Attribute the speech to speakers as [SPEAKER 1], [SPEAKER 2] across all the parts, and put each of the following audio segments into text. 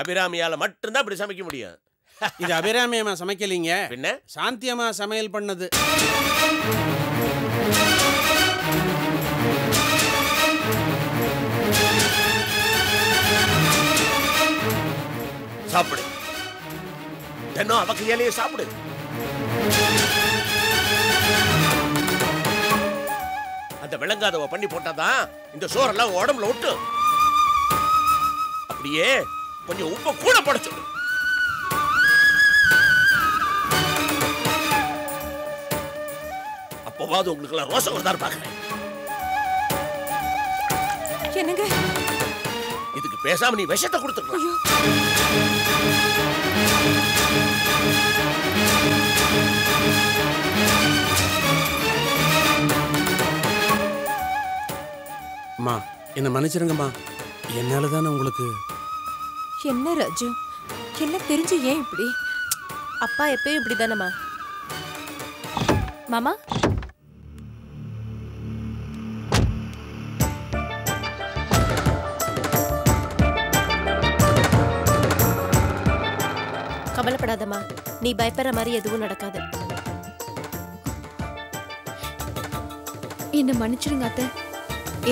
[SPEAKER 1] அபிராமியால மட்டும்தான் இப்படி சமைக்க முடியும்.
[SPEAKER 2] இது அபிராமி அம்மா சமைக்கலீங்க,
[SPEAKER 1] பின்ன
[SPEAKER 2] சாந்தி அம்மா சமையல் பண்ணது.
[SPEAKER 1] சாப்பிடு, தினம் அவ கையாலேயே சாப்பிடு. அந்த விளங்காதவ பண்ணி போட்டாதான் இந்த சோறெல்லாம் உடம்புல விட்டு. அப்படியே கொஞ்சம் உப்பை கூட போட சொல்லு. அப்போவாது உங்களுக்கு எல்லாம் ரோசம் வருதான்னு பாக்குறேன்.
[SPEAKER 3] என்னங்க
[SPEAKER 1] இதுக்கு பேசாம நீ விஷத்தை கொடுத்துக்கலாம்.
[SPEAKER 2] அம்மா என்ன மன்னிச்சிருங்கம்மா, என்னால தானே உங்களுக்கு.
[SPEAKER 3] என்ன ராஜு, எல்லாம் தெரிஞ்சு ஏன் இப்படி?
[SPEAKER 4] அப்பா எப்பயும் இப்படி தானம்மா. மாமா கவலைப்படாதம்மா, நீ பயப்படுற மாதிரி எதுவும் நடக்காது.
[SPEAKER 5] என்ன மன்னிச்சிருங்க அத்தை,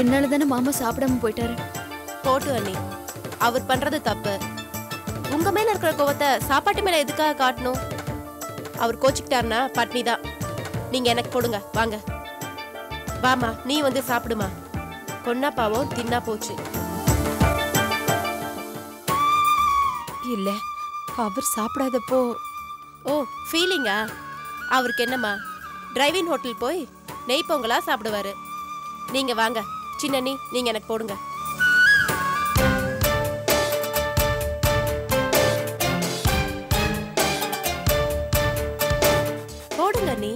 [SPEAKER 5] என்னால தானே மாமா சாப்பிடாம போயிட்டாரு.
[SPEAKER 4] போட்டு அண்ணி, அவர் பண்றது தப்பு. உங்க மேல இருக்கிற கோவத்தை சாப்பாட்டு மேல எதுக்காக காட்டணும்? அவர் கோச்சிக்கிட்டாருன்னா பட்னி தான். நீங்க எனக்கு போடுங்க, வாங்க. வாமா, நீ வந்து சாப்பிடுமா. கொன்னா பாவம் தின்னா போச்சு.
[SPEAKER 3] இல்ல, அவர் சாப்பிடாதப்போ.
[SPEAKER 4] ஓ, ஃபீலிங்கா? அவருக்கு என்னம்மா, டிரைவிங் ஹோட்டல் போய் நெய் பொங்கலா சாப்பிடுவாரு. நீங்க வாங்க சின்னண்ணி, நீங்க எனக்கு போடுங்க. போடுங்க நீ.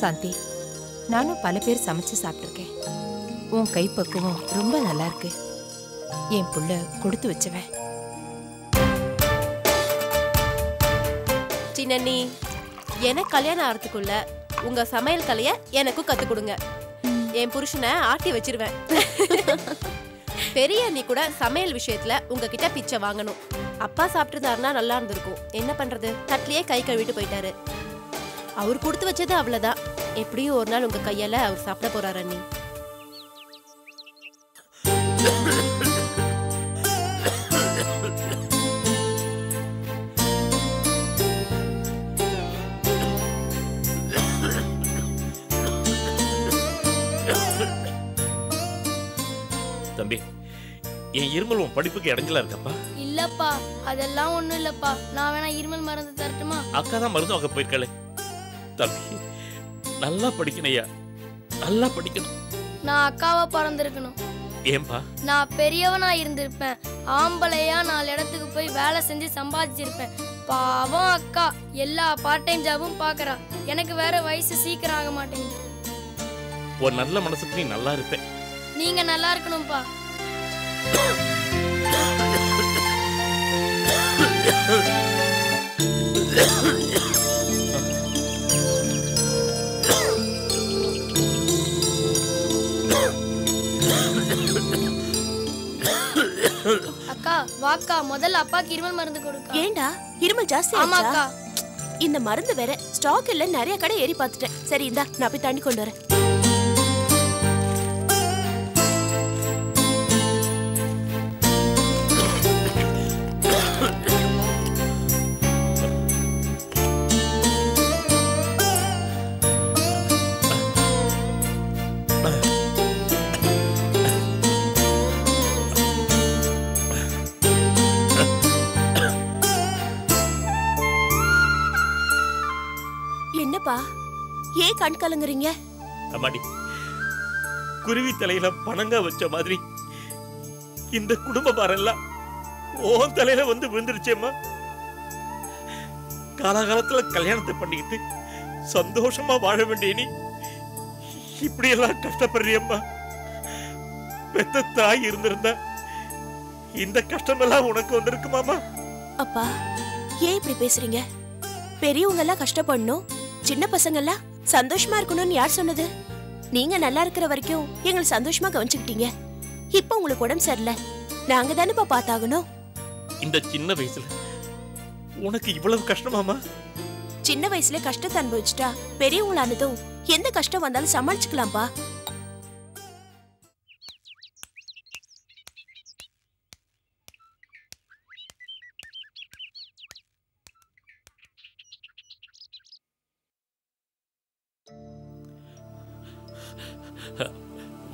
[SPEAKER 3] சாந்தி, நானும் பல பேர் சமைச்சு சாப்பிட்டிருக்கேன். உன் கைப்பக்குவம் ரொம்ப நல்லா இருக்கு. என் புள்ள கொடுத்து வச்சவன்.
[SPEAKER 4] சின்னண்ணி, எனக்கு கல்யாணம் ஆகிறதுக்குள்ள உங்க சமையல் கலைய எனக்கும் கத்து கொடுங்க. என் புருஷனை ஆட்டி வச்சிருவேன். பெரிய அண்ணி கூட சமையல் விஷயத்துல உங்ககிட்ட பிச்சை வாங்கணும். அப்பா சாப்பிட்டுருந்தாருன்னா நல்லா இருந்திருக்கும். என்ன பண்றது, தட்டிலேயே கை கழுவிட்டு போயிட்டாரு. அவர் கொடுத்து வச்சது அவ்வளவுதான். எப்படியும் ஒரு நாள் உங்க கையால அவர் சாப்பிட போறாரு அண்ணி.
[SPEAKER 1] தம்பி, என் இருமல் உன் படிப்புக்கு இடைஞ்சலா இருக்கப்பா?
[SPEAKER 6] இல்லப்பா, அதெல்லாம் ஒண்ணும் இல்லப்பா. நான் வேணா இருமல் மருந்து தரட்டுமா?
[SPEAKER 1] அக்கா தான் மருந்து வாங்க போயிருக்காளே. தம்பி, நல்லா படிக்கணையா, நல்லா படிக்கணும்.
[SPEAKER 6] நான் அக்காவா பிறந்திருக்கணும்.
[SPEAKER 1] ஏன்பா?
[SPEAKER 6] நான் பெரியவனா இருந்திருப்பேன். ஆம்பளையா 4 இடத்துக்கு போய் வேலை செஞ்சு சம்பாதிச்சிருப்பேன். பாவம் அக்கா எல்லா பார்ட் டைம் ஜாபும் பாக்குறா. எனக்கு வேற வயசு சீக்கிரம் ஆக மாட்டேங்குது.
[SPEAKER 1] ஒரு நல்ல மனசுக்கு நீ நல்லா இருப்ப.
[SPEAKER 6] நீங்க நல்லா இருக்கணும்பா. அக்கா வாக்கா, முதல்ல அப்பாக்கு இருமல் மருந்து கொடுக்க.
[SPEAKER 4] ஏண்டா இருமல் ஜாஸ்தி?
[SPEAKER 6] ஆமாக்கா.
[SPEAKER 4] இந்த மருந்து வேற ஸ்டாக் இல்ல, நிறைய கடை ஏறி பார்த்துட்டேன். சரி இந்தா, நான் போய் தண்ணி கொண்டு வரேன். என்னப்பா, ஏன் கண் கலங்குறீங்க?
[SPEAKER 1] அம்மாடி, குருவி தலையில பணங்க வச்ச மாதிரி இந்த குடும்ப பாரம் எல்லாம் ஓன் தலையில வந்து விழுந்துருச்சேம்மா. காலகாலத்துல கல்யாணத்தை பண்ணிக்கிட்டு சந்தோஷமா வாழ வேண்டிய நீ இப்படி எல்லாம் கஷ்டப்படுறியம்மா. பெத்த தாய் இருந்திருந்தா இந்த கஷ்டமெல்லாம் உனக்கு வந்திருக்கு மாமா.
[SPEAKER 7] அப்பா ஏன் இப்படி பேசுறீங்க? பெரியவங்க எல்லாம் கஷ்டப்படணும், சின்ன பசங்க எல்லாம் சந்தோஷமா இருக்கணும்னு யார் சொன்னது? நீங்க நல்லா இருக்கிற வரைக்கும் எங்களை சந்தோஷமா கவனிச்சுக்கிட்டீங்க. இப்ப உங்களுக்கு உடம்பு சரியில்லை, நாங்க தானேப்பா பார்த்தாகணும்.
[SPEAKER 1] இந்த சின்ன வயசுல உனக்கு இவ்வளவு கஷ்டமாமா?
[SPEAKER 7] சின்ன வயசுல கஷ்டத்தை அனுபவிச்சுட்டா பெரியவங்களானதும் எந்த கஷ்டம் வந்தாலும் சமாளிச்சுக்கலாம்ப்பா.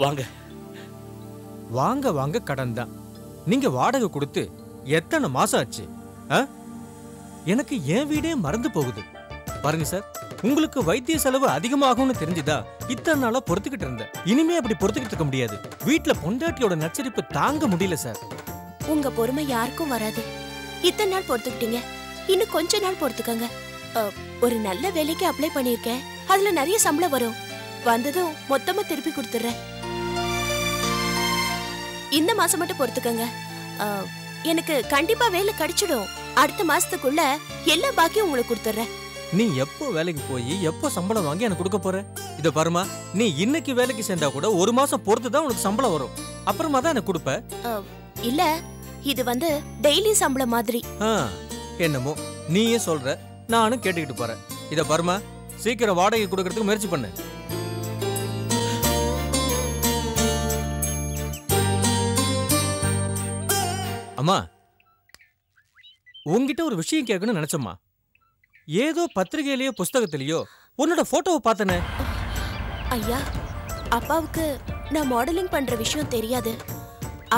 [SPEAKER 1] வாங்க
[SPEAKER 8] வாங்க வாங்க கடன் தான். நீங்க வாடகை கொடுத்து எத்தனை மாசம் ஆச்சு? எனக்கு என் வீடே மறந்து போகுது. பாருங்க சார், உங்களுக்கு வைத்திய செலவு அதிகமாகும்னு தெரிஞ்சுதா இத்தனை நாளா பொறுத்துக்கிட்டு இருந்தேன். இனிமே அப்படி பொறுத்துக்கிட்டு இருக்க முடியாது. வீட்டுல பொண்டாட்டியோட நச்சரிப்பு தாங்க முடியல சார்.
[SPEAKER 7] உங்க பொறுமை யாருக்கும் வராது. இத்தனை நாள் பொறுத்துக்கிட்டீங்க, இன்னும் கொஞ்ச நாள் பொறுத்துக்கங்க. ஒரு நல்ல வேலைக்கு அப்ளை பண்ணிருக்கேன், அதுல நிறைய சம்பளம் வரும். வந்ததும் மொத்தமா திருப்பி கொடுத்துறேன். இந்த மாசம் மட்டும் பொறுத்துக்கங்க. எனக்கு கண்டிப்பா வேலை கிடைச்சிடும். அடுத்த மாசத்துக்குள்ள எல்லா பாக்கியும் உங்களுக்கு கொடுத்துறேன்.
[SPEAKER 8] நீ எப்போ வேலைக்கு போய் எப்போ சம்பளம் வாங்கி எனக்கு கொடுக்க போற? இத பாருமா, நீ இன்னைக்கு வேலைக்கு சேர்ந்தா கூட ஒரு மாசம் பொறுத்து தான் உனக்கு சம்பளம் வரும். அப்புறமா தான் எனக்கு கொடுப்ப.
[SPEAKER 7] இல்ல, இது டெய்லி சம்பளம் மாதிரி.
[SPEAKER 8] என்னமோ நீயே சொல்ற, நானும் கேட்டுக்கிட்டு போறேன். இத பாருமா, சீக்கிரம் வாடகை கொடுக்கறதுக்கு முயற்சி பண்ணு. அம்மா, உங்ககிட்ட ஒரு விஷயம் கேட்கணும்னு நினைச்சம்மா. ஏதோ பத்திரிகையிலயோ புஸ்தகத்திலயோ உன்னோட போட்டோவை பார்த்தனே.
[SPEAKER 7] ஐயா, அப்பாவுக்கு நான் மாடலிங் பண்ற விஷயம் தெரியாது.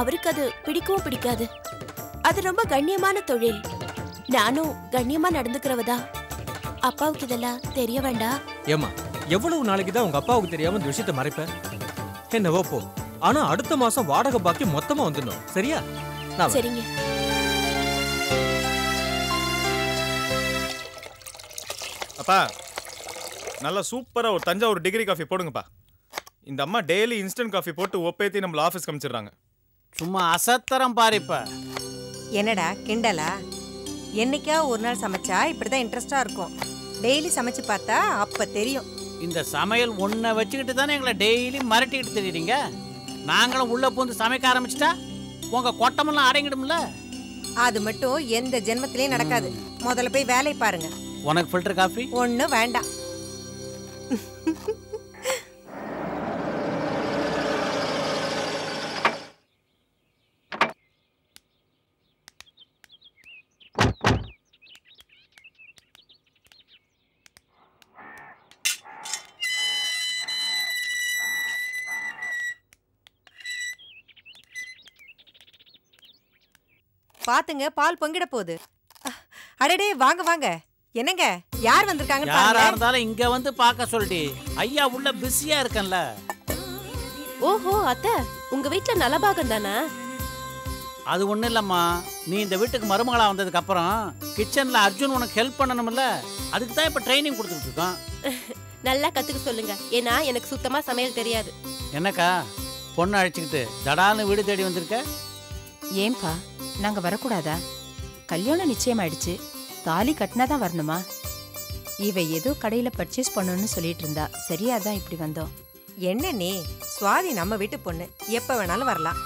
[SPEAKER 7] அவருக்கு அது பிடிக்கவும் பிடிக்காது. அது ரொம்ப கண்ணியமான தொழில். நானும் கண்ணியமா நடந்துக்கிறவதா. அப்பாவுக்கு இதெல்லாம் தெரிய வேண்டாம்.
[SPEAKER 8] ஏமா, எவ்வளவு நாளைக்கு தான் உங்க அப்பாவுக்கு தெரியாம இந்த விஷயத்தை மறைப்ப? என்னவோ போ. ஆனா அடுத்த மாசம் வாடகை பாக்கி மொத்தமா வந்துடணும், சரியா?
[SPEAKER 7] சரிங்க.
[SPEAKER 9] அப்பா, நல்லா சூப்பரா ஒரு தஞ்சாவூர் டிகிரி காஃபி போடுங்கப்பா. இந்த அம்மா டெய்லி இன்ஸ்டன்ட் காஃபி போட்டு ஒப்பேத்தி நம்மள ஆஃபீஸ் காமிச்சிடுறாங்க.
[SPEAKER 10] சும்மா அசத்தரம் பாருப்ப.
[SPEAKER 11] என்னடா கிண்டலா? என்னைக்கா ஒரு நாள் சமைச்சா இப்படிதான் இன்ட்ரெஸ்டா இருக்கும். டெய்லி சமைச்சு பார்த்தா அப்ப தெரியும்.
[SPEAKER 10] இந்த சமையல் ஒன்றை வச்சுக்கிட்டு தானே எங்களை டெய்லி மிரட்டிக்கிட்டு தெரியுறீங்க. நாங்களும் உள்ள பூந்து சமைக்க ஆரம்பிச்சிட்டா உங்க கொட்டமெல்லாம் அடங்கிடும்ல.
[SPEAKER 11] அது மட்டும் எந்த ஜென்மத்திலயும் நடக்காது. முதல்ல போய் வேலை பாருங்க.
[SPEAKER 10] உனக்கு ஃபில்டர் காஃபி
[SPEAKER 11] ஒன்றும் வேண்டாம். பாத்துங்க, பால் பொங்கிட போகுது. அடடே, வாங்க வாங்க. என்னங்க, யார் வந்திருக்காங்கன்னு
[SPEAKER 10] யாரா
[SPEAKER 11] பாருங்க.
[SPEAKER 10] இருந்தாலும் இங்க வந்து பார்க்க சொல்லிடி. ஐயா உள்ள பிஸியா இருக்கேன்ல.
[SPEAKER 4] ஓஹோ அத்தை, உங்க வீட்டுல நலபாகம் தானே?
[SPEAKER 10] அது ஒண்ணும் இல்லம்மா, நீ இந்த வீட்டுக்கு மருமகளா வந்ததுக்கு அப்புறம் கிச்சன்ல அர்ஜுன் உனக்கு ஹெல்ப் பண்ணணும்ல. அதுக்கு தான் இப்ப ட்ரைனிங் கொடுத்துட்டு இருக்கோம்.
[SPEAKER 4] நல்லா கத்துக்க சொல்லுங்க, ஏன்னா எனக்கு சுத்தமா சமையல் தெரியாது.
[SPEAKER 10] என்னக்கா, பொண்ணு அழைச்சிக்கிட்டு தடால்னு வீடு தேடி வந்திருக்க?
[SPEAKER 3] ஏன்பா, நாங்க வரக்கூடாதா? கல்யாணம் நிச்சயமாயிடுச்சு, தாலி கட்டினாதான் வரணுமா? இவ ஏதோ கடையில பர்ச்சேஸ் பண்ணணும்னு சொல்லிட்டு இருந்தா, சரியாதான் இப்படி வந்தோம்.
[SPEAKER 11] என்ன நீ, சுவாதி நம்ம வீட்டு பொண்ணு, எப்ப வேணாலும் வரலாம்.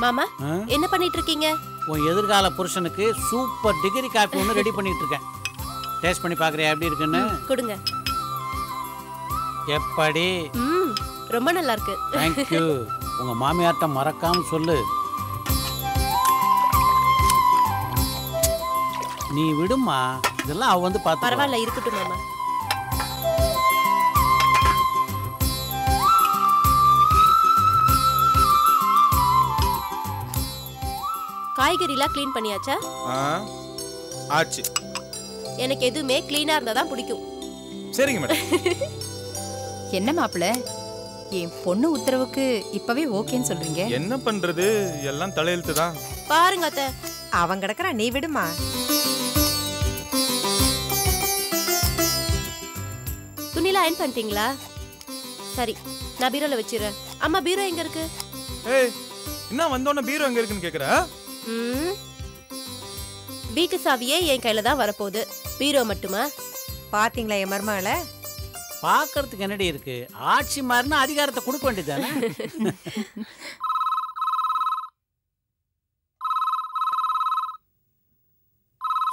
[SPEAKER 4] மாமா, என்ன பண்ணிட்டு இருக்கீங்க?
[SPEAKER 10] உன் எதிர்கால புருஷனுக்கு சூப்பர் டிகிரி காஃபி ஒன்று ரெடி பண்ணிட்டு இருக்கேன். டேஸ்ட் பண்ணி பாக்குறியா எப்படி இருக்குன்னு?
[SPEAKER 4] கொடுங்க.
[SPEAKER 10] எப்படி?
[SPEAKER 4] ரொம்ப நல்லா இருக்கு.
[SPEAKER 10] தேங்க்யூ. உங்க மாமியார்ட்ட மறக்காம சொல்லு. நீ விடுமா, இதெல்லாம் அவ வந்து பார்த்து.
[SPEAKER 4] பரவாயில்ல, இருக்கட்டும் மாமா. காய்கறிலாம் க்ளீன் பண்ணியாச்சா?
[SPEAKER 9] ஆச்சு.
[SPEAKER 4] எனக்கு எதுவுமே க்ளீனா இருந்தா தான் பிடிக்கும்.
[SPEAKER 9] சரிங்க மேடம்.
[SPEAKER 3] என்ன மாப்பிள்ள, என் பொண்ணு உத்தரவுக்கு இப்பவே ஓகேன்னு சொல்றீங்க?
[SPEAKER 9] என்ன பண்றது, எல்லாம் தலையெழுத்து தான்.
[SPEAKER 4] பாருங்க அத்தை,
[SPEAKER 11] அவன் கிடக்குறா, நீ விடுமா.
[SPEAKER 4] துணிலாம் அயர்ன் பண்ணிட்டீங்களா? சரி நான் பீரோல வச்சிடுறேன். அம்மா பீரோ எங்க இருக்கு?
[SPEAKER 9] ஏய் என்ன வந்தோடனே பீரோ எங்க இருக்குன்னு கேக்குற?
[SPEAKER 4] வீட்டு சாவியே என் கையில தான் வரப்போகுது. பீரோ மட்டுமா?
[SPEAKER 11] பாத்தீங்களா என் மருமகளை?
[SPEAKER 10] பாக்குறதுக்கு என்னடி இருக்கு? ஆட்சி மாறினா அதிகாரத்தை கொடுக்க வேண்டியதானே?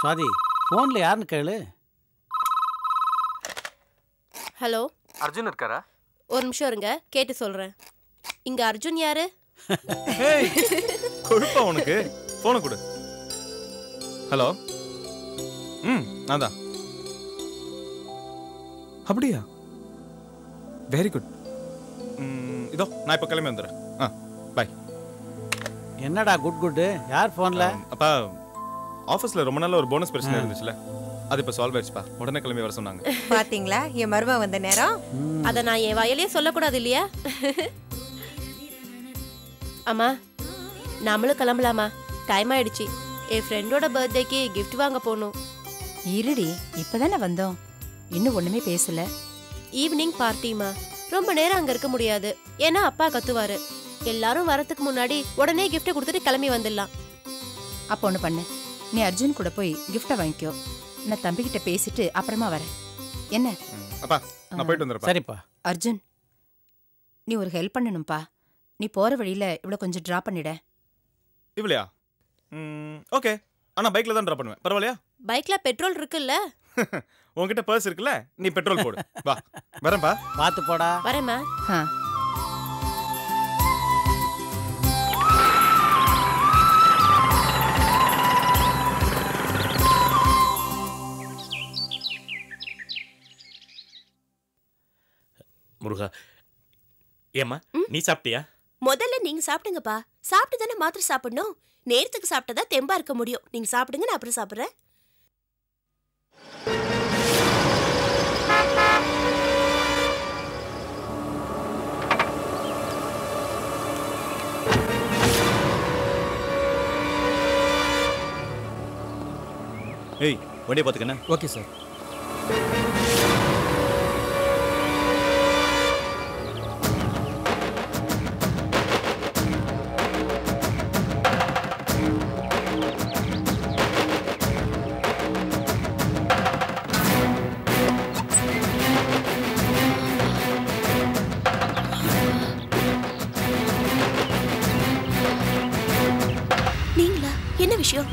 [SPEAKER 10] சாதி போன்ல யாருன்னு கேளு.
[SPEAKER 4] ஹலோ
[SPEAKER 12] அர்ஜுன் இருக்காரா?
[SPEAKER 4] ஒரு நிமிஷம் இருங்க, கேட்டு சொல்றேன். இங்க அர்ஜுன் யாரு?
[SPEAKER 9] ஏய் கொழுப்பா உனக்கு. போனை கொடு. ஹலோ. நான் தான். அப்படியா? Very good. இதோ நான் இப்போ கிளம்பி வந்துடுறேன். பை.
[SPEAKER 10] என்னடா குட் குட்? யார் போன்ல?
[SPEAKER 9] அப்பா ஆஃபீஸ்ல ரொம்ப நாள் ஒரு போனஸ் பிரச்சனை இருந்துச்சுல, அது இப்போ சால்வ் ஆயிடுச்சுப்பா. உடனே கிளம்பி வர சொன்னாங்க.
[SPEAKER 11] பாத்தீங்களா என் மருமக வந்த நேரம்?
[SPEAKER 4] அத நான் என் வாயிலேயே சொல்லக்கூடாது இல்லையா? அம்மா நம்மளும் கிளம்பலாமா? டைம் ஆயிடுச்சு. என் ஃப்ரெண்டோட பர்த்டேக்கு கிஃப்ட் வாங்க போகணும்.
[SPEAKER 3] இருடி, இப்பதானே வந்தோம், இன்னும் ஒண்ணுமே பேசல.
[SPEAKER 4] ஈவினிங் பார்ட்டிமா, ரொம்ப நேரம் அங்க இருக்க முடியாது, ஏன்னா அப்பா கத்துவாரு. எல்லாரும் வரதுக்கு முன்னாடி உடனே கிஃப்ட் கொடுத்துட்டு கிளம்பி வந்துடலாம்.
[SPEAKER 3] அப்போ ஒண்ணு பண்ணு, நீ அர்ஜுன் கூட போய் கிஃப்ட வாங்கிக்கோ. நான் தம்பிக்கிட்ட பேசிட்டு அப்புறமா வரேன். என்ன?
[SPEAKER 9] அப்பா நான் போயிட்டு வந்துறேன்.
[SPEAKER 10] சரிப்பா.
[SPEAKER 3] அர்ஜுன், நீ ஒரு ஹெல்ப் பண்ணணும்பா. நீ போற வழியில இவ்வளவு கொஞ்சம் டிராப் பண்ணிட.
[SPEAKER 9] இவ்வளயா? ஓகே. ஆனா பைக்ல தான் டிராப் பண்ணுவேன். பரவாயில்லையா?
[SPEAKER 4] பைக்ல பெட்ரோல் இருக்குல்ல?
[SPEAKER 9] உன்கிட்ட பர்ஸ் இருக்குல்ல, நீ பெட்ரோல் போடு. வா வரேன்பா.
[SPEAKER 10] பாத்து போடா.
[SPEAKER 4] வரேம்மா.
[SPEAKER 1] முருகா, ஏம்மா நீ சாப்பிட்டியா?
[SPEAKER 7] முதல்ல நீங்க சாப்பிடுங்கப்பா. சாப்பிட்டு தானே மாத்திரை சாப்பிடணும். நேரத்துக்கு சாப்பிட்டதா தெம்பா இருக்க முடியும். நீங்க சாப்பிடுங்க, நான் அப்புறம் சாப்பிடுறேன்.
[SPEAKER 12] ஏய் வண்டியை பார்த்துக்கண்ணே.
[SPEAKER 8] Okay sir.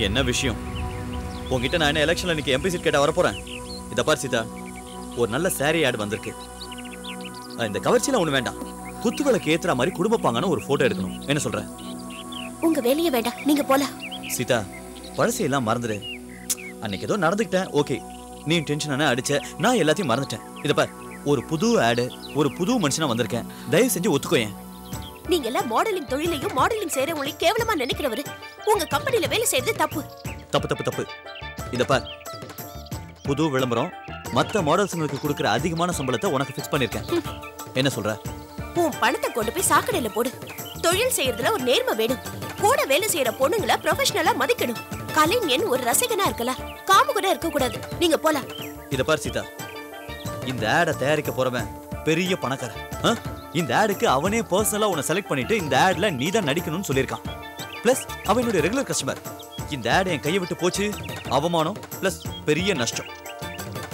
[SPEAKER 12] என்ன விஷயம்? உங்ககிட்ட நான் என்ன எலெக்ஷன்ல நிக்க எம்பி சீட் கேட்டா வரப்போறேன். இத பார் சீதா, ஒரு நல்ல சாரி ஆட் வந்திருக்கு. இந்த கவர்ச்சில ஒண்ணு வேண்டாம், குத்துவிளக்கு ஏத்துற மாதிரி குடும்பப்பாங்கன்னு ஒரு போட்டோ எடுக்கணும். என்ன சொல்ற?
[SPEAKER 7] உங்க வேலையே வேண்டாம், நீங்க போலாம்.
[SPEAKER 12] சீதா, பழசையெல்லாம் மறந்துடு. அன்னைக்கு ஏதோ நடந்துக்கிட்டேன், ஓகே. நீ டென்ஷனான அடிச்ச, நான் எல்லாத்தையும் மறந்துட்டேன். இத பார், ஒரு புது ஆடு, ஒரு புது மனுஷனா வந்திருக்கேன். தயவு செஞ்சு ஒத்துக்கோயேன்.
[SPEAKER 7] நீங்க எல்லாம் மாடலிங் தொழிலையும் மாடலிங் செய்யறவங்களையும் கேவலமா நினைக்கிறவரு. உங்க கம்பெனில வேலை செய்யறது தப்பு.
[SPEAKER 12] தப்பு தப்பு தப்பு. இத பார், புது விளம்பரம், மத்த மாடல்ஸ்ங்களுக்கு கொடுக்கிற அதிகமான சம்பளத்தை உனக்கு ஃபிக்ஸ் பண்ணிருக்கேன். என்ன சொல்ற?
[SPEAKER 7] உன் பணத்தை கொண்டு போய் சாக்கடையில போடு. தொழில் செய்யறதுல ஒரு நேர்மை வேணும். கூட வேலை செய்யற பொண்ணுங்களை ப்ரொஃபஷனலா மதிக்கணும். கலைஞன் ஒரு ரசிகனா இருக்கலாம், காமுகனா இருக்க கூடாது. நீங்க போலாம்.
[SPEAKER 12] இத பார் சீதா, இந்த ஆடை தயாரிக்க போறவன் பெரிய பணக்காரன். இந்த ஆடுக்கு அவனே பர்சனலா உன்னை செலக்ட் பண்ணிட்டு இந்த ஆட்ல நீ தான் நடிக்கணும்னு சொல்லியிருக்கான். பிளஸ் அவன் என்னுடைய ரெகுலர் கஸ்டமர். இந்த ஆடு என் கையை விட்டு போச்சு, அவமானம் பிளஸ் பெரிய நஷ்டம்.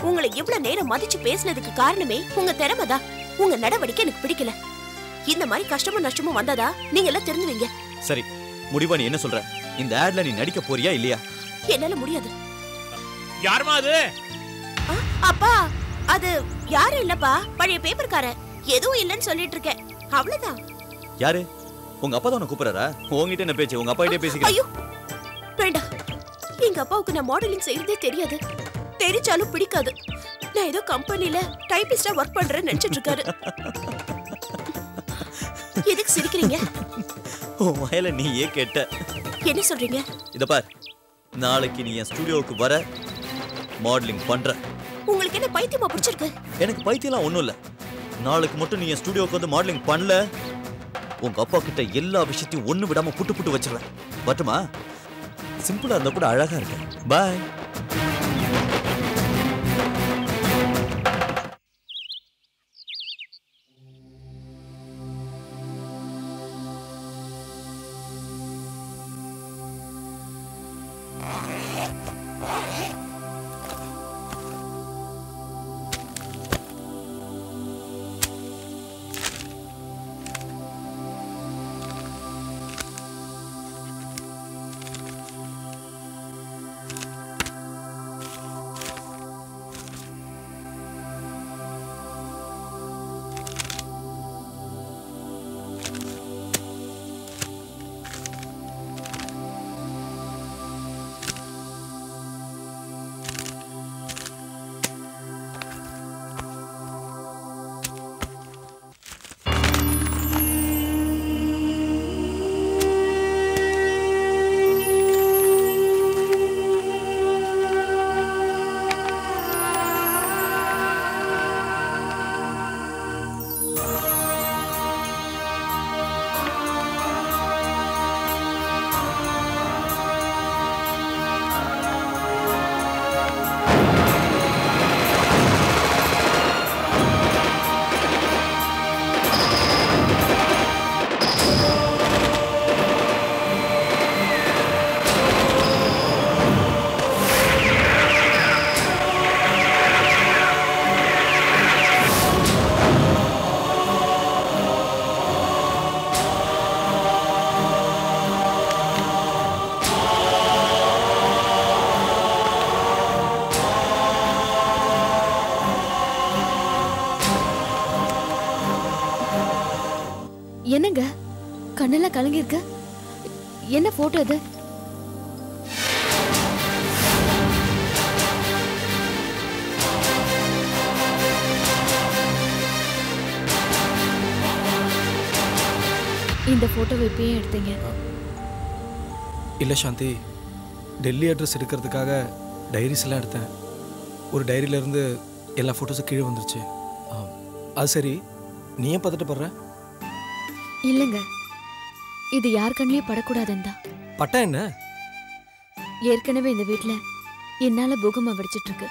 [SPEAKER 7] உங்களை இவ்வளவு நேரம் மதிச்சு பேசினதுக்கு காரணமே உங்க திறமைதான். உங்க நடவடிக்கை எனக்கு பிடிக்கல. இந்த மாதிரி கஷ்டமும் நஷ்டமும் வந்ததா நீங்க எல்லாம் தெரிஞ்சுவீங்க.
[SPEAKER 12] சரி, முடிவா நீ என்ன சொல்ற? இந்த ஆட்ல நீ நடிக்க போறியா இல்லையா?
[SPEAKER 7] என்னால முடியாது.
[SPEAKER 1] யாருமா அது?
[SPEAKER 7] அப்பா, அது யாரும் இல்லப்பா, பழைய பேப்பர்காரன். எதுவும் இல்லன்னு சொல்லிட்டு இருக்கேன், அவ்வளவுதான்.
[SPEAKER 12] யாரு? உங்க அப்பா தான் கூப்பிடுறாரா? உங்ககிட்ட என்ன பேச்சு? உங்க அப்பா கிட்டே பேசிக்கிறேன்.
[SPEAKER 7] ஐயோ வேண்டாம், எங்க அப்பாவுக்கு நான் மாடலிங் செய்யறதே தெரியாது. தெரிஞ்சாலும் பிடிக்காது. நான் ஏதோ கம்பெனில டைபிஸ்டா ஒர்க் பண்றேன்னு நினைச்சிட்டு இருக்காரு. எதுக்கு சிரிக்கிறீங்க?
[SPEAKER 12] உன் வயல நீ ஏன் கேட்ட?
[SPEAKER 7] என்ன சொல்றீங்க?
[SPEAKER 12] இத பார், நாளைக்கு நீ என் ஸ்டுடியோவுக்கு வர, மாடலிங் பண்ற.
[SPEAKER 7] உங்களுக்கு என்ன பைத்தியமா பிடிச்சிருக்கு?
[SPEAKER 12] எனக்கு பைத்தியம்லாம் ஒண்ணும் இல்ல. நாளைக்கு மட்டும் நீ என் ஸ்டுடியோவுக்கு வந்து மாடலிங் பண்ணல, உங்க அப்பா கிட்ட எல்லா விஷயத்தையும் ஒண்ணு விடாம புட்டு புட்டு வச்சிருவேன். வரட்டுமா? சிம்பிளா இருந்தா கூட அழகா இருக்கேன். பாய்.
[SPEAKER 5] என்னங்க கண்ணெல்லாம் கலங்கி இருக்கு? என்ன போட்டோ இது? இந்த போட்டோவை இப்பயே எடுத்தீங்க?
[SPEAKER 13] இல்லை சாந்தி, டெல்லி அட்ரஸ் எடுக்கிறதுக்காக டைரிஸ் எல்லாம் எடுத்தேன். ஒரு டைரியிலேருந்து எல்லா ஃபோட்டோஸும் கீழே வந்துருச்சு. அது சரி, நீ ஏன் பதட்டப்படுற?
[SPEAKER 5] இல்லைங்க, இது யார் கண்ணிலே படக்கூடாதுன்னு தான்.
[SPEAKER 13] பட்டா என்ன?
[SPEAKER 5] ஏற்கனவே இந்த வீட்ல என்னால பூகம்பம் வெடிச்சிட்டு இருக்கு.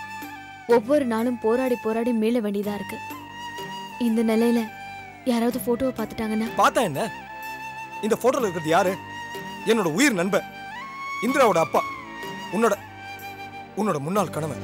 [SPEAKER 5] ஒவ்வொரு நாளும் போராடி போராடி மேல வேண்டியதா இருக்கு. இந்த நிலையில யாராவது போட்டோவை பார்த்துட்டாங்கன்னா?
[SPEAKER 13] பார்த்தா என்ன? இந்த போட்டோல இருக்கிறது யாரு? என்னோட உயிர் நண்பன், இந்திராவோட அப்பா, உன்னோட முன்னாள் கணவன்.